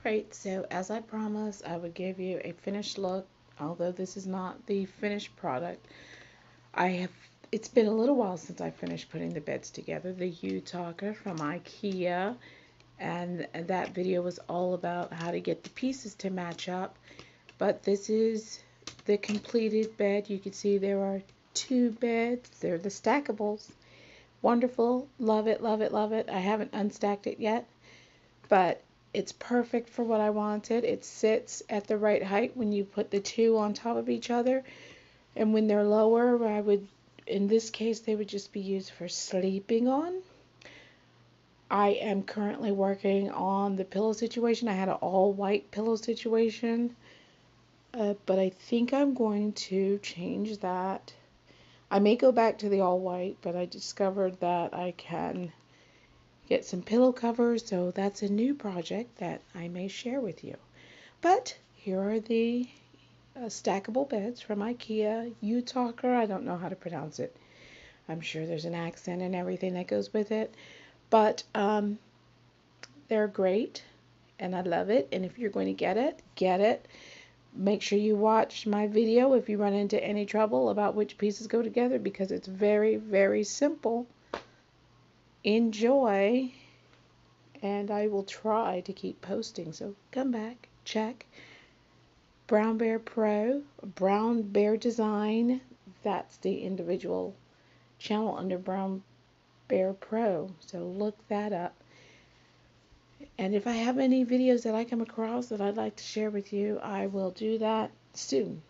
Alright, so as I promised, I would give you a finished look, although this is not the finished product. It's been a little while since I finished putting the beds together. The Utaker from Ikea, and that video was all about how to get the pieces to match up. But this is the completed bed. You can see there are two beds. They're the stackables. Wonderful. Love it, love it, love it. I haven't unstacked it yet, but it's perfect for what I wanted. It sits at the right height when you put the two on top of each other. And when they're lower, in this case, they would just be used for sleeping on. I am currently working on the pillow situation. I had an all white pillow situation, but I think I'm going to change that. I may go back to the all white, but I discovered that I can get some pillow covers, so that's a new project that I may share with you. But here are the stackable beds from Ikea Utaker. I don't know how to pronounce it. I'm sure there's an accent and everything that goes with it, but they're great and I love it. And if you're going to get it, get it. Make sure you watch my video if you run into any trouble about which pieces go together, because it's very, very simple. Enjoy, and I will try to keep posting. So come back, check. Brown Bear Pro, Brown Bear Design. That's the individual channel under Brown Bear Pro. So look that up. And if I have any videos that I come across that I'd like to share with you, I will do that soon.